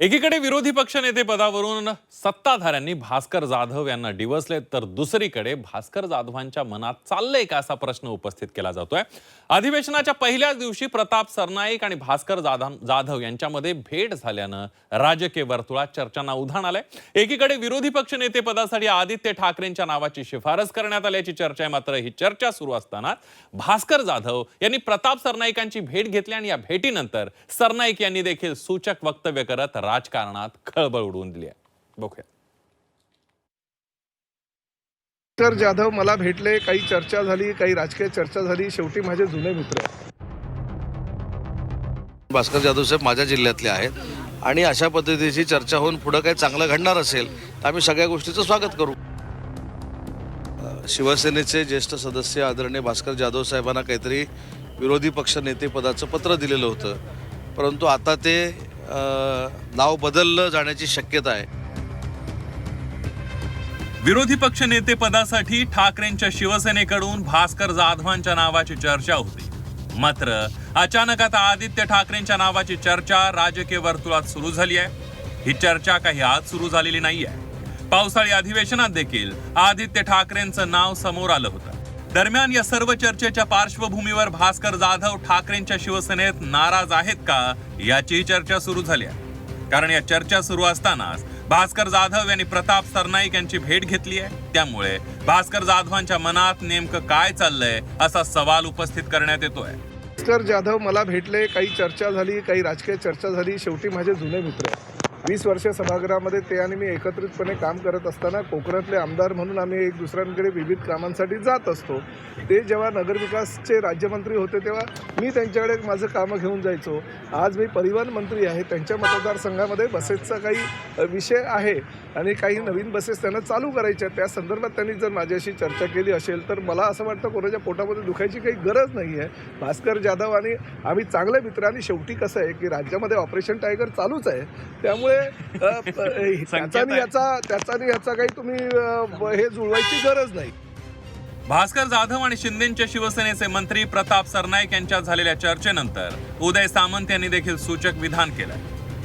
एकीकडे विरोधी पक्षनेते पदावरून सत्ताधाऱ्यांनी भास्कर जाधव यांना डिवचले, तर दुसरीकडे भास्कर जाधवांच्या मनात चाललंय का असा प्रश्न उपस्थित केला जातोय। अधिवेशनाच्या पहिल्याच दिवशी प्रताप सरनाईक आणि भास्कर जाधव यांच्यामध्ये भेट झाल्यानं राजकीय वर्तुळात चर्चांना उधाण आलंय। एकीकडे विरोधी पक्षनेते पदासाठी आदित्य ठाकरेंच्या नावाची शिफारस करण्यात आल्याची चर्चा आहे, मात्र ही चर्चा सुरू असताना भास्कर जाधव यांनी प्रताप सरनाईकांची भेट घेतली आणि या भेटीनंतर सरनाईक यांनी देखील सूचक वक्तव्य करत राजकारणात खळबळ उडवून दिली आहे। बघूया। भास्कर जाधव मला भेटले, काही चर्चा झाली, काही राजकीय चर्चा झाली, शेवटी माझे जुने मित्र आहेत। भास्कर जाधव साहेब माझ्या जिल्ह्यातले आहेत आणि अशा पद्धतीची चर्चा होऊन पुढे काही चांगलं घडणार असेल तर आम्ही सगळ्या गोष्टीचं स्वागत करू। शिवसेनेचे ज्येष्ठ सदस्य आदरणीय भास्कर जाधव साहेबांना काहीतरी विरोधी पक्ष नेते पदाचं पत्र दिलेलं होतं, परंतु आता ते नाव बदललं जाण्याची शक्यता आहे। विरोधी पक्ष नेते पदासाठी ठाकरेंच्या शिवसेनेकडून भास्कर जाधवांच्या नावाची चर्चा होती, मात्र अचानक आता आदित्य ठाकरेंच्या नावाची चर्चा राजकीय वर्तुळात सुरू झाली आहे। ही चर्चा काही आज सुरू झालेली नाहीये। पावसाळी अधिवेशनात देखील आदित्य ठाकरेंचं नाव समोर आलं होतं। दरम्यान या सर्व चर्चेच्या पार्श्वभूमीवर भास्कर जाधव ठाकरेंच्या शिवसेनेत नाराज आहेत का याची चर्चा सुरू झाली आहे। कारण या चर्चा सुरू असतानाच भास्कर जाधव यांनी प्रताप सरनाईक यांची भेट घेतली आहे, त्यामुळे भास्कर जाधवांच्या मनात नेमकं काय चाललंय असा सवाल उपस्थित करण्यात येतोय। भास्कर जाधव मला भेटले, काही चर्चा झाली, काही राजकीय चर्चा झाली, शेवटी माझे जुने मित्र आहेत। 20 वर्ष सभागृहामध्ये ते आणि मी एकत्रितपणे काम करत असताना कोकणातले आमदार म्हणून आम्ही एक दुसऱ्यांकडे विविध कामांसाठी जात असतो। ते जेव्हा नगरविकासचे राज्यमंत्री होते तेव्हा मी त्यांच्याकडे माझं कामं घेऊन जायचो। आज मी परिवहन मंत्री आहे, त्यांच्या मतदारसंघामध्ये बसेसचा काही विषय आहे आणि काही नवीन बसेस त्यांना चालू करायच्या, त्या संदर्भात त्यांनी जर माझ्याशी चर्चा केली असेल तर मला असं वाटतं कोणाच्या पोटामध्ये दुखायची काही गरज नाही आहे। भास्कर जाधव आणि आम्ही चांगले मित्र, आणि शेवटी कसं आहे की राज्यामध्ये ऑपरेशन टायगर चालूच आहे, त्यामुळे त्याचा याचा काही तुम्ही हे जुळवायची गरज नाही। भास्कर जाधव आणि शिंदेच्या शिवसेनेचे मंत्री प्रताप सरनाईक यांच्यात झालेल्या चर्चेनंतर उदय सामंत यांनी देखील सूचक विधान केलं।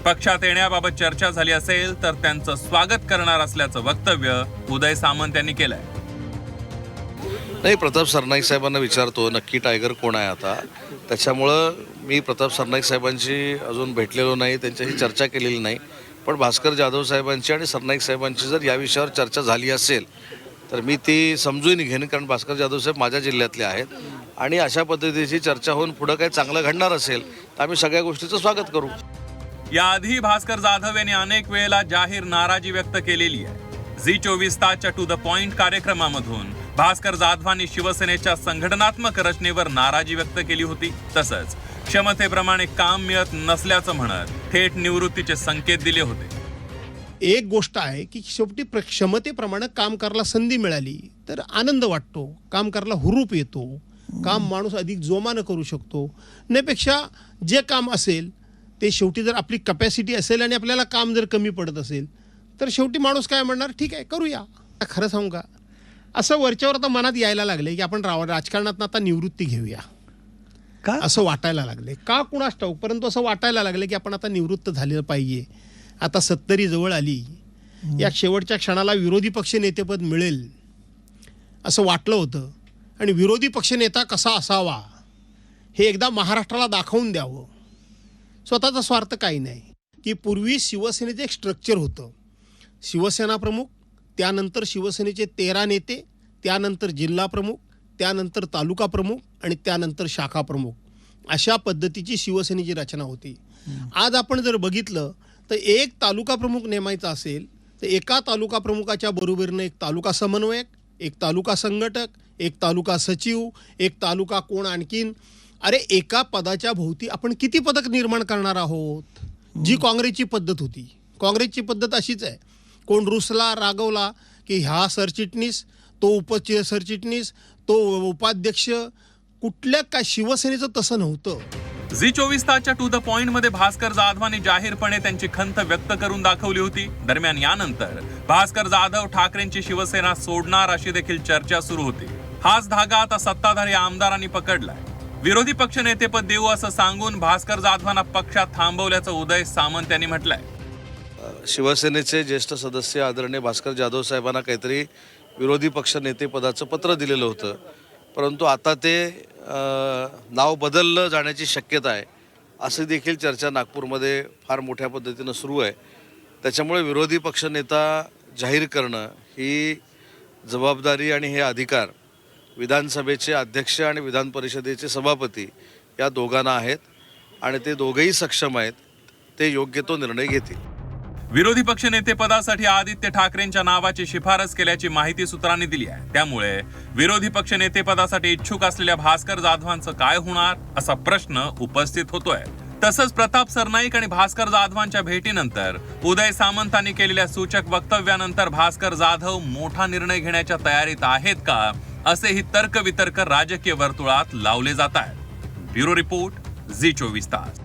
पक्षात येण्याबाबत चर्चा झाली असेल तर त्यांचं स्वागत करणार असल्याचं वक्तव्य उदय सामंत यांनी केलंय। नाही, प्रताप सरनाईक साहेबांना विचारतो नक्की टायगर कोण आहे आता, त्याच्यामुळं मी प्रताप सरनाईक साहेबांशी अजून भेटलेलो नाही, त्यांच्याशी चर्चा केलेली नाही। पण भास्कर जाधव साहेबांची आणि सरनाईक साहेबांची जर या विषयावर चर्चा झाली असेल तर मी ती समजून घेईन, कारण भास्कर जाधव साहेब माझ्या जिल्ह्यातले आहेत आणि अशा पद्धतीची चर्चा होऊन पुढे काही चांगलं घडणार असेल तर आम्ही सगळ्या गोष्टीचं स्वागत करू। याआधी भास्कर जाधव यांनी अनेक वेळेला जाहीर नाराजी व्यक्त केलेली आहे। झी 24 तासच्या टू द पॉइंट कार्यक्रमामधून भास्कर जाधवांनी शिवसेनेच्या संघटनात्मक रचनेवर नाराजी व्यक्त केली होती, तसंच क्षमतेप्रमाणे काम मिळत नसल्याचं म्हणत थेट निवृत्तीचे संकेत दिले होते। एक गोष्ट आहे की शेवटी क्षमतेप्रमाणे काम करायला संधी मिळाली तर आनंद वाटतो, काम करायला हुरूप येतो, काम माणूस अधिक जोमानं करू शकतो। त्यापेक्षा जे काम असेल ते शेवटी जर आपली कॅपॅसिटी असेल आणि आपल्याला काम जर कमी पडत असेल तर शेवटी माणूस काय म्हणणार, ठीक आहे करूया। खरं सांगू का, असं वरच्यावर आता मनात यायला लागले की आपण राजकारणात आता निवृत्ती घेऊया का, असं वाटायला लागले का कुणास ठाऊक, परंतु असं वाटायला लागले की आपण आता निवृत्त झालेलं पाहिजे। आता 70 जवळ आली, या शेवटच्या क्षणाला विरोधी पक्ष नेतेपद मिळेल असं वाटलं होतं, आणि विरोधी पक्षनेता कसा असावा हे एकदा महाराष्ट्राला दाखवून द्यावं। स्वतःचा स्वार्थ काही नाही की पूर्वी शिवसेनेचं एक स्ट्रक्चर होतं, शिवसेना प्रमुख, त्यानंतर शिवसेनेचे 13 नेते, त्यानंतर जिल्हा प्रमुख, त्यानंतर तालुका प्रमुख आणि त्यानंतर शाखा प्रमुख, अशा पद्धतीची शिवसेनेची रचना होती। आज आपण जर बघितलं तर एक तालुका प्रमुख नेमायचा असेल तर एका तालुका प्रमुखाच्या बरोबरीनं एक तालुका समन्वयक, एक तालुका संघटक, एक तालुका सचिव, एक तालुका कोण आणखीन, अरे एका पदाच्या भोवती आपण किती पदक निर्माण करणार आहोत। जी काँग्रेसची पद्धत होती, काँग्रेसची पद्धत अशीच आहे, कोण रुसला रागवला की हा सरचिटणीस, तो सरचिटणीस, तो उपाध्यक्ष, कुठल्या काय शिवसेनेचं तसं नव्हतं। झी 24 तासच्या टू द पॉइंट मध्ये भास्कर जाधवांनी जाहीरपणे त्यांची खंत व्यक्त करून दाखवली होती। दरम्यान यानंतर भास्कर जाधव ठाकरेंची शिवसेना सोडणार अशी देखील चर्चा सुरू होती। हाच धागा आता सत्ताधारी आमदारांनी पकडलाय। विरोधी पक्षनेतेपद देऊ असं सांगून भास्कर जाधवांना पक्षात थांबवल्याचं उदय सामंत यांनी म्हटलंय। शिवसेनेचे ज्येष्ठ सदस्य आदरणीय भास्कर जाधव साहेबांना काहीतरी विरोधी पक्ष नेतेपदाचं पत्र दिलेलं होतं, परंतु आता ते नाव बदललं जाण्याची शक्यता आहे अशी देखील चर्चा नागपूरमध्ये फार मोठ्या पद्धतीनं सुरू आहे. त्याच्यामुळे विरोधी पक्षनेता जाहीर करणं ही जबाबदारी आणि हे अधिकार विधानसभेचे अध्यक्ष आणि विधान परिषदेचे सभापती या दोघांना आहेत आणि ते दोघंही सक्षम आहेत. ते योग्य तो निर्णय घेतील. विरोधी पक्षनेतेपदासाठी आदित्य ठाकरेंच्या नावाची शिफारस केल्याची माहिती सूत्रांनी दिली आहे. त्यामुळे विरोधी पक्षनेतेपदासाठी इच्छुक असलेल्या भास्कर जाधवांचं काय होणार असा प्रश्न उपस्थित होतोय. तसंच प्रताप सरनाईक आणि भास्कर जाधवांच्या भेटीनंतर उदय सामंतांनी केलेल्या सूचक वक्तव्यानंतर भास्कर जाधव मोठा निर्णय घेण्याच्या तयारीत आहेत का, असेही तर्कवितर्क राजकीय वर्तुळात लावले जात आहेत. ब्युरो रिपोर्ट, झी 24 तास.